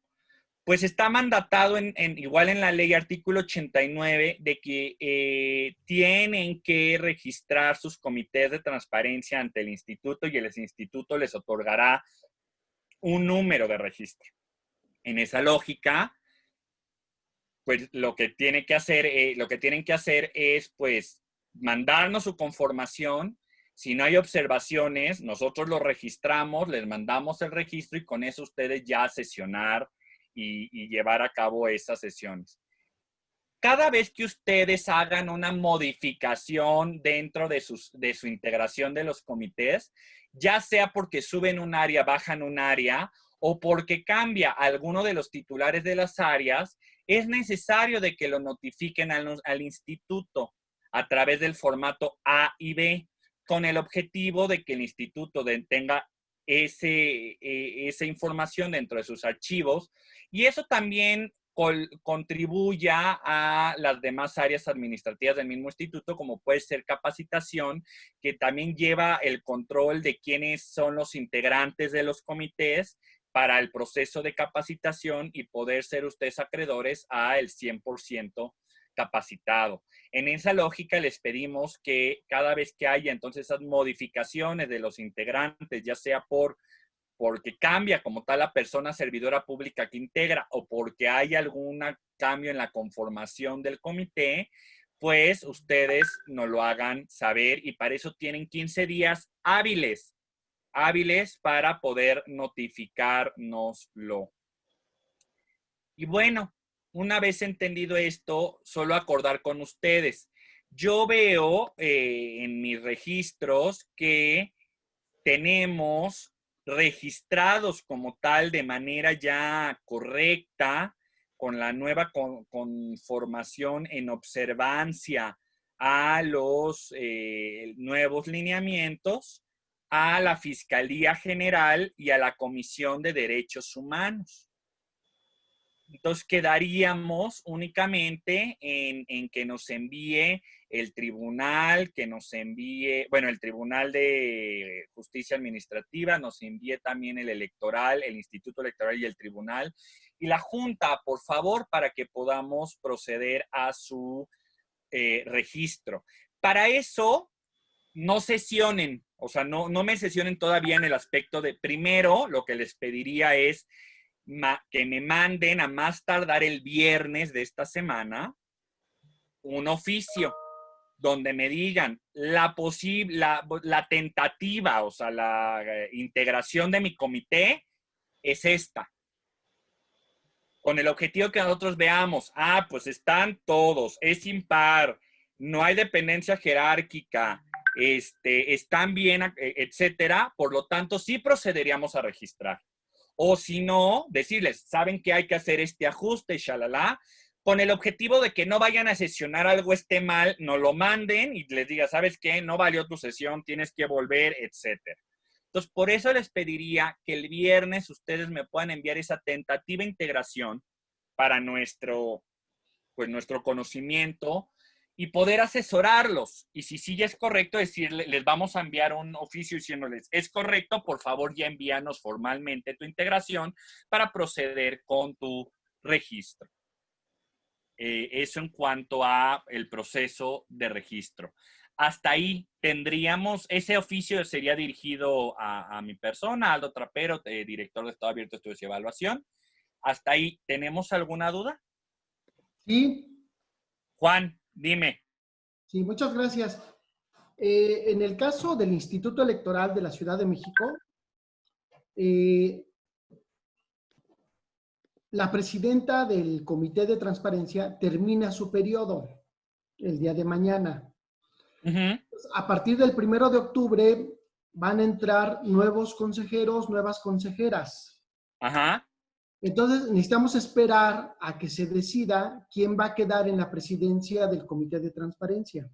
Pues está mandatado igual en la ley artículo 89 de que tienen que registrar sus comités de transparencia ante el instituto y el instituto les otorgará un número de registro. En esa lógica, pues lo que tienen que hacer es pues mandarnos su conformación. Si no hay observaciones, nosotros lo registramos, les mandamos el registro y con eso ustedes ya sesionar y llevar a cabo esas sesiones. Cada vez que ustedes hagan una modificación dentro de su integración de los comités, ya sea porque suben un área, bajan un área, o porque cambia alguno de los titulares de las áreas, es necesario de que lo notifiquen al instituto a través del formato A y B, con el objetivo de que el instituto tenga esa información dentro de sus archivos, y eso también contribuya a las demás áreas administrativas del mismo instituto, como puede ser capacitación, que también lleva el control de quiénes son los integrantes de los comités para el proceso de capacitación y poder ser ustedes acreedores al 100% capacitado. En esa lógica les pedimos que cada vez que haya entonces esas modificaciones de los integrantes, ya sea porque cambia como tal la persona servidora pública que integra o porque hay algún cambio en la conformación del comité, pues ustedes nos lo hagan saber y para eso tienen 15 días hábiles para poder notificárnoslo. Y bueno, una vez entendido esto, solo acordar con ustedes. Yo veo en mis registros que tenemos registrados como tal de manera ya correcta, con la nueva conformación en observancia a los nuevos lineamientos, a la Fiscalía General y a la Comisión de Derechos Humanos. Entonces quedaríamos únicamente en que nos envíe el tribunal, el Tribunal de Justicia Administrativa, nos envíe también el electoral, el Instituto Electoral y el tribunal, y la Junta, por favor, para que podamos proceder a su registro. Para eso, no sesionen, o sea, no me sesionen todavía en el aspecto de, primero, lo que les pediría es que me manden a más tardar el viernes de esta semana un oficio donde me digan la tentativa, o sea, la integración de mi comité es esta. Con el objetivo que nosotros veamos, pues están todos, es impar, no hay dependencia jerárquica, están bien, etcétera, por lo tanto, sí procederíamos a registrar. O si no, decirles, saben que hay que hacer este ajuste, shalala, con el objetivo de que no vayan a sesionar algo esté mal, no lo manden y les diga, ¿sabes qué? No valió tu sesión, tienes que volver, etcétera. Entonces, por eso les pediría que el viernes ustedes me puedan enviar esa tentativa integración para nuestro conocimiento y poder asesorarlos. Y si sí ya es correcto, decirles, les vamos a enviar un oficio diciéndoles, es correcto, por favor ya envíanos formalmente tu integración para proceder con tu registro. Eso en cuanto a el proceso de registro. Hasta ahí tendríamos, ese oficio sería dirigido a mi persona, Aldo Trapero, director de Estado Abierto de Estudios y Evaluación. Hasta ahí, ¿tenemos alguna duda? Sí. Juan, dime. Sí, muchas gracias. En el caso del Instituto Electoral de la Ciudad de México, la presidenta del Comité de Transparencia termina su periodo el día de mañana. A partir del 1 de octubre van a entrar nuevos consejeros, nuevas consejeras. Ajá. Entonces, necesitamos esperar a que se decida quién va a quedar en la presidencia del Comité de Transparencia.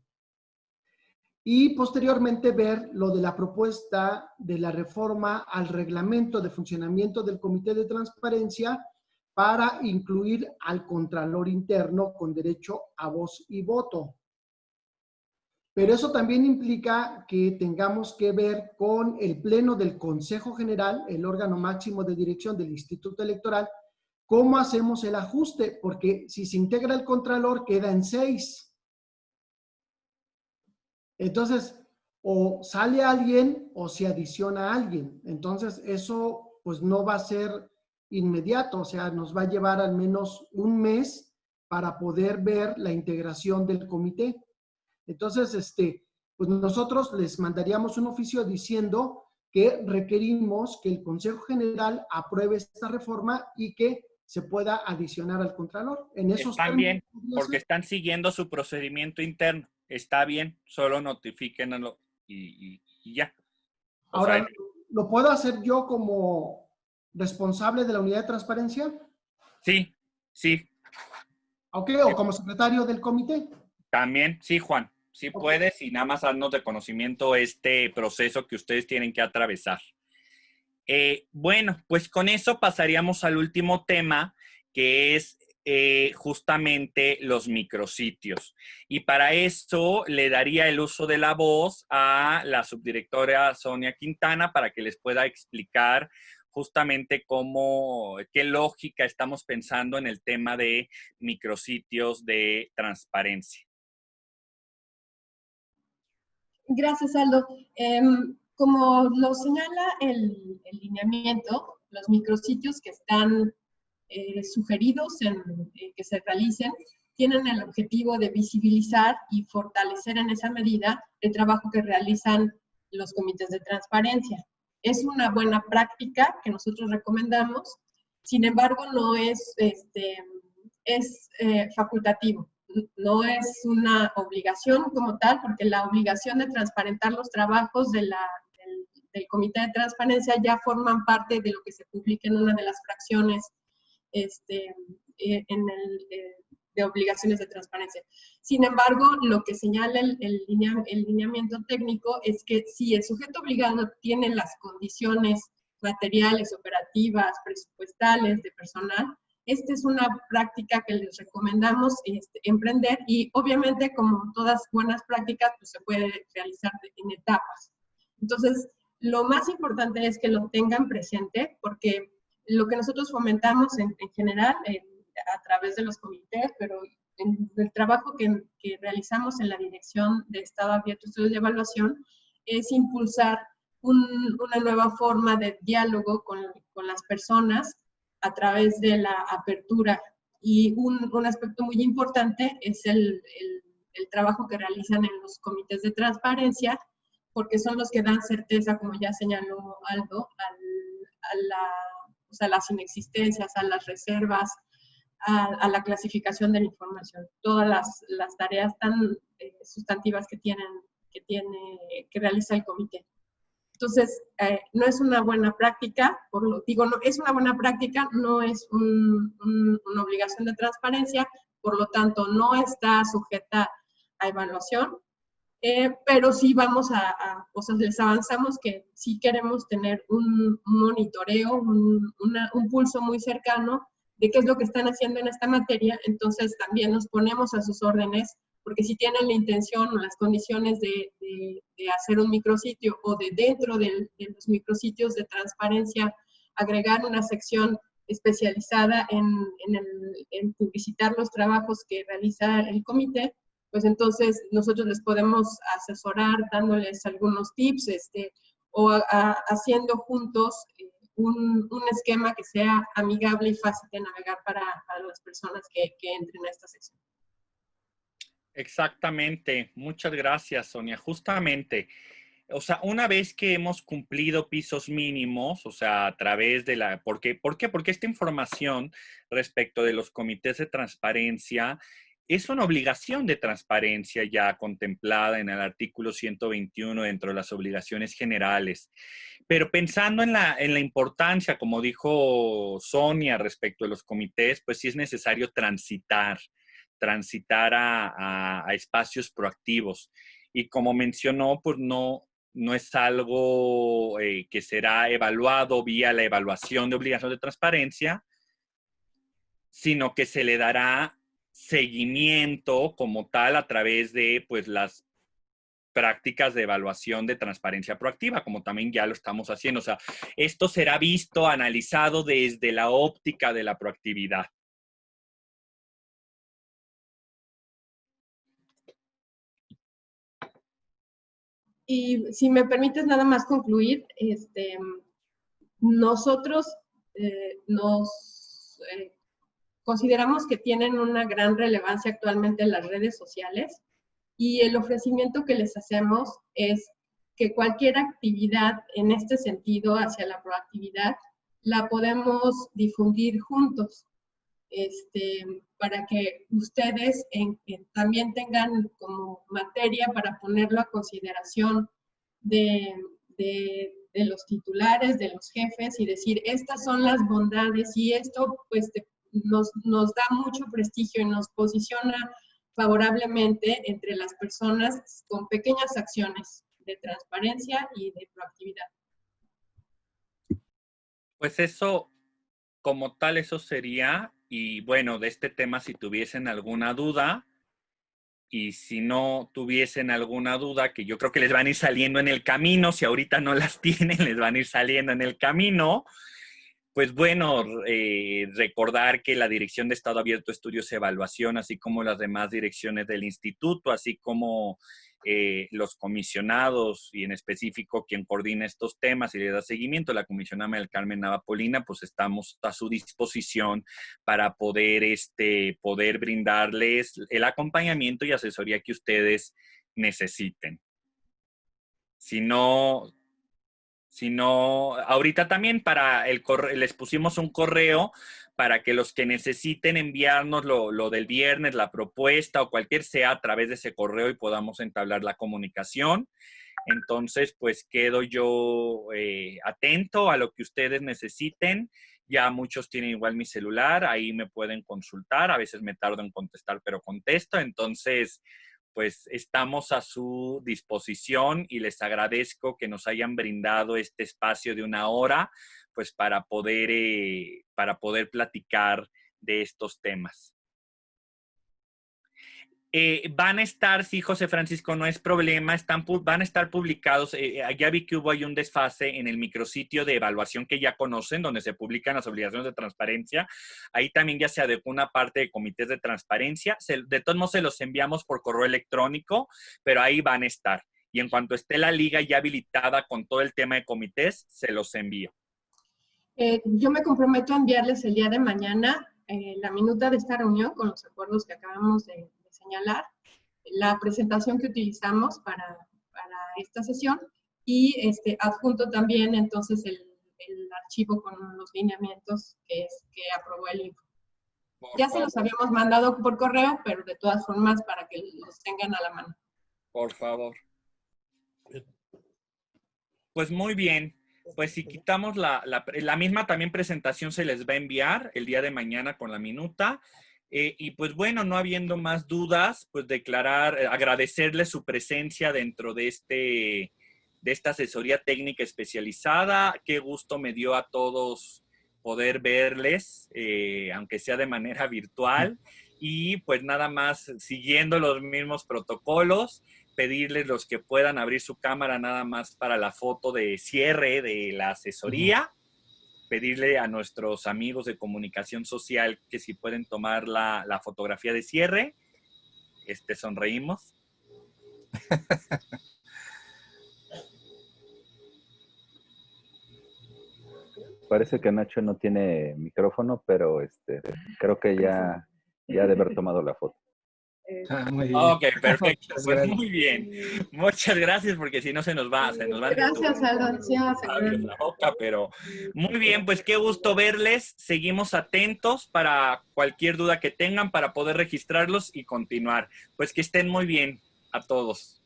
Y posteriormente ver lo de la propuesta de la reforma al reglamento de funcionamiento del Comité de Transparencia para incluir al Contralor Interno con derecho a voz y voto. Pero eso también implica que tengamos que ver con el Pleno del Consejo General, el órgano máximo de dirección del Instituto Electoral, cómo hacemos el ajuste, porque si se integra el Contralor queda en 6. Entonces, o sale alguien o se adiciona a alguien. Entonces, eso pues no va a ser inmediato, o sea, nos va a llevar al menos un mes para poder ver la integración del comité. Entonces, pues nosotros les mandaríamos un oficio diciendo que requerimos que el Consejo General apruebe esta reforma y que se pueda adicionar al Contralor. En esos Están bien, porque están siguiendo su procedimiento interno. Está bien, solo notifíquenlo y ya. Ahora, ¿lo puedo hacer yo como responsable de la unidad de transparencia? Sí, sí. Ok, o como secretario del comité. También, sí, Juan. Sí puedes y nada más haznos de conocimiento este proceso que ustedes tienen que atravesar. Bueno, pues con eso pasaríamos al último tema, que es justamente los micrositios. Y para eso le daría el uso de la voz a la subdirectora Sonia Quintana para que les pueda explicar justamente qué lógica estamos pensando en el tema de micrositios de transparencia. Gracias, Aldo. Como lo señala el lineamiento, los micrositios que están sugeridos que se realicen tienen el objetivo de visibilizar y fortalecer en esa medida el trabajo que realizan los comités de transparencia. Es una buena práctica que nosotros recomendamos, sin embargo no es, facultativo. No es una obligación como tal, porque la obligación de transparentar los trabajos del Comité de Transparencia ya forman parte de lo que se publica en una de las fracciones de obligaciones de transparencia. Sin embargo, lo que señala el lineamiento técnico es que si el sujeto obligado tiene las condiciones materiales, operativas, presupuestales, de personal, esta es una práctica que les recomendamos emprender y obviamente como todas buenas prácticas pues se puede realizar en etapas. Entonces, lo más importante es que lo tengan presente porque lo que nosotros fomentamos en general a través de los comités, pero en el trabajo que realizamos en la Dirección de Estado Abierto, Estudios de Evaluación, es impulsar una nueva forma de diálogo con las personas a través de la apertura. Y un aspecto muy importante es el trabajo que realizan en los comités de transparencia, porque son los que dan certeza, como ya señaló Aldo, a las inexistencias, a las reservas, a la clasificación de la información. Todas las tareas tan sustantivas que realiza el comité. Entonces, no es una buena práctica, es una buena práctica, no es una obligación de transparencia, por lo tanto, no está sujeta a evaluación, pero sí vamos les avanzamos que sí queremos tener un monitoreo, un pulso muy cercano de qué es lo que están haciendo en esta materia, entonces también nos ponemos a sus órdenes, porque si tienen la intención o las condiciones de hacer un micrositio o de dentro de los micrositios de transparencia agregar una sección especializada en publicitar los trabajos que realiza el comité, pues entonces nosotros les podemos asesorar dándoles algunos tips haciendo juntos un esquema que sea amigable y fácil de navegar para las personas que entren a esta sección. Exactamente. Muchas gracias, Sonia. Justamente, o sea, una vez que hemos cumplido pisos mínimos, o sea, a través de la... ¿Por qué? Porque esta información respecto de los comités de transparencia es una obligación de transparencia ya contemplada en el artículo 121 dentro de las obligaciones generales. Pero pensando en la importancia, como dijo Sonia respecto de los comités, pues sí es necesario transitar a espacios proactivos. Y como mencionó, pues no es algo que será evaluado vía la evaluación de obligación de transparencia, sino que se le dará seguimiento como tal a través de pues las prácticas de evaluación de transparencia proactiva, como también ya lo estamos haciendo. O sea, esto será visto, analizado desde la óptica de la proactividad. Y si me permites nada más concluir, nosotros consideramos que tienen una gran relevancia actualmente en las redes sociales y el ofrecimiento que les hacemos es que cualquier actividad en este sentido hacia la proactividad la podemos difundir juntos, para que ustedes también tengan como materia para ponerlo a consideración de los titulares, de los jefes y decir, estas son las bondades y esto pues nos da mucho prestigio y nos posiciona favorablemente entre las personas con pequeñas acciones de transparencia y de proactividad. Pues eso, como tal, eso sería. Y bueno, de este tema, si tuviesen alguna duda, y si no tuviesen alguna duda, que yo creo que les van a ir saliendo en el camino, si ahorita no las tienen, les van a ir saliendo en el camino. Pues bueno, recordar que la Dirección de Estado Abierto de Estudios y Evaluación, así como las demás direcciones del instituto, así como los comisionados y en específico quien coordina estos temas y le da seguimiento, la comisionada María del Carmen Nava Polina, pues estamos a su disposición para poder brindarles el acompañamiento y asesoría que ustedes necesiten. Si no, ahorita también les pusimos un correo para que los que necesiten enviarnos lo del viernes, la propuesta o cualquier sea a través de ese correo y podamos entablar la comunicación. Entonces, pues quedo yo atento a lo que ustedes necesiten. Ya muchos tienen igual mi celular, ahí me pueden consultar. A veces me tardo en contestar, pero contesto. Entonces, pues estamos a su disposición y les agradezco que nos hayan brindado este espacio de 1 hora, pues para poder platicar de estos temas. Van a estar, sí, José Francisco, no es problema, van a estar publicados, ya vi que hubo ahí un desfase en el micrositio de evaluación que ya conocen, donde se publican las obligaciones de transparencia. Ahí también ya se adecuó una parte de comités de transparencia. De todos modos se los enviamos por correo electrónico, pero ahí van a estar. Y en cuanto esté la liga ya habilitada con todo el tema de comités, se los envío. Yo me comprometo a enviarles el día de mañana la minuta de esta reunión con los acuerdos que acabamos de señalar, la presentación que utilizamos para esta sesión y adjunto también entonces el archivo con los lineamientos que aprobó el INCO. Ya se los habíamos mandado por correo, pero de todas formas para que los tengan a la mano. Por favor. Pues muy bien. Pues si quitamos la misma también presentación se les va a enviar el día de mañana con la minuta. Y pues bueno, no habiendo más dudas, pues agradecerles su presencia dentro de esta asesoría técnica especializada. Qué gusto me dio a todos poder verles, aunque sea de manera virtual. Y pues nada más, siguiendo los mismos protocolos, pedirles los que puedan abrir su cámara nada más para la foto de cierre de la asesoría. Pedirle a nuestros amigos de comunicación social que si pueden tomar la fotografía de cierre. Sonreímos. Parece que Nacho no tiene micrófono, pero creo que ya debe haber tomado la foto. Muy bien. Ok, perfecto. Muchas Pues gracias. muy bien. Muchas gracias porque si no se nos va de Gracias, Aldo. Sí, vamos a labios ver. la boca, pero muy bien, pues qué gusto verles. Seguimos atentos para cualquier duda que tengan para poder registrarlos y continuar. Pues que estén muy bien a todos.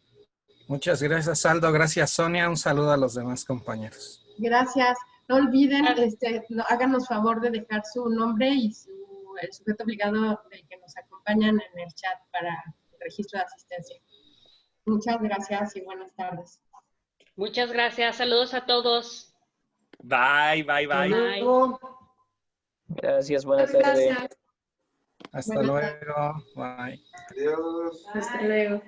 Muchas gracias, Aldo. Gracias, Sonia. Un saludo a los demás compañeros. Gracias. No olviden, háganos favor de dejar su nombre y el sujeto obligado del que nos acompañan en el chat para el registro de asistencia. Muchas gracias y buenas tardes. Muchas gracias. Saludos a todos. Bye, bye, Hasta bye. luego. Gracias, buenas tardes. Hasta Buenas luego. Bye. Adiós. Hasta luego.